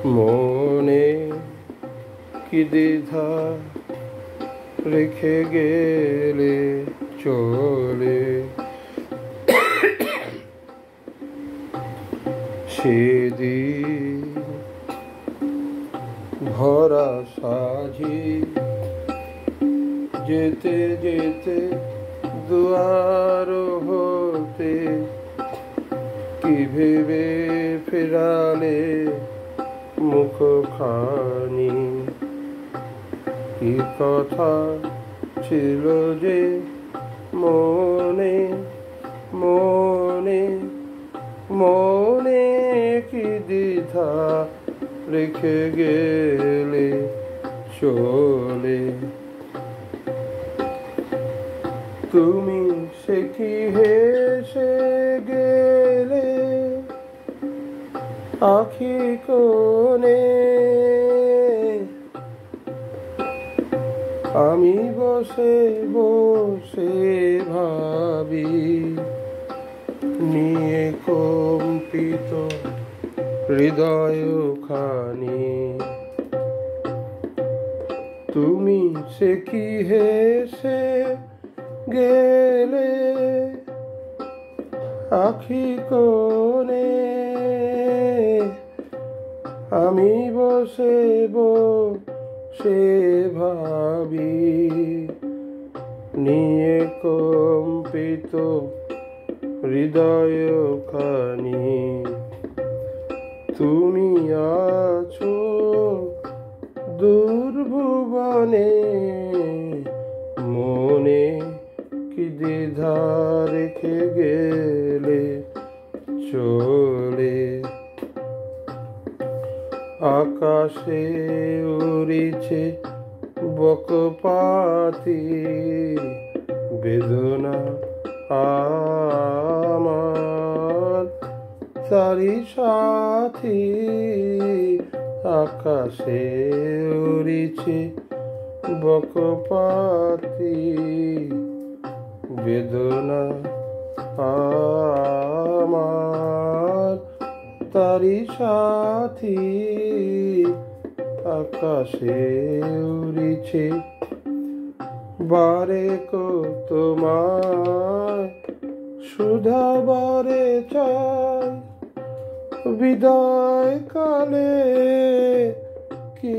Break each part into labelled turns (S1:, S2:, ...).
S1: মনে কি দ্বিধা রেখে গেলে চলে, সেদিন ভরা সাজি যেতে যেতে দুয়ার হতে কি ভেবে ফেরালে মুখখানি, কি কথা ছিল যে মনে মনে মনে কি দ্বিধা রেখে গেলে চলে। তুমি সে কি হেসে গেলে আখি কোণে, আমি বসে বসে ভাবি নিয়ে কম্পিত হৃদয়খানি। তুমি সে কি হেসে গেলে আখি কোণে, আমি বসে বসে ভাবি নিয়ে কম্পিত হৃদয়খানি। তুমি আছো দূর ভুবনে, মনে কি দ্বিধা রেখে গেলে চলে। আকাশে উড়িছে বকপাতি বেদনা আমার তারি সাথী, আকাশে উড়িছে বকপাতি বেদনা আমার তারি সাথী, আকাশে উড়িছে। বারে কো তোমায় শুধাবারে চাই, বিদায় কালে কি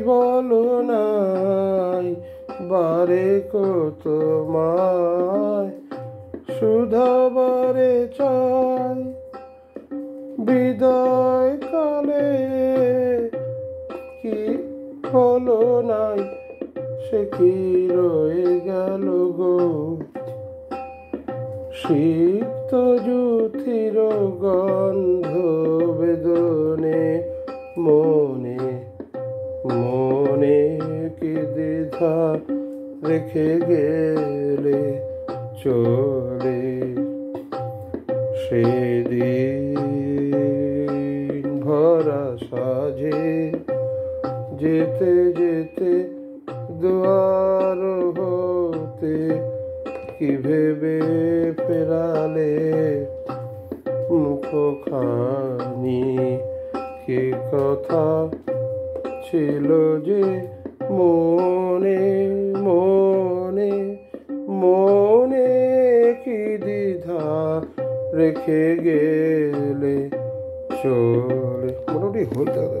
S1: বলো নাই। বারে কো তোমায় শুধাবারে চাই, বিদায় কালে কি হলো নাই। সে কি রয়ে গেল গো সিক্ত জুথির গন্ধ বেদনে, মনে মনে কি দ্বিধা রেখে গেলে চলে। সেদিন ভরা সাজে যেতে যেতে দুয়ার হতে কি ভেবে ফেরালে মুখখানি, কি কথা ছিল যে মনে মনে মনে কি দ্বিধা রেখে গেলে চলে। মোটামুটি হয়ে যাবে।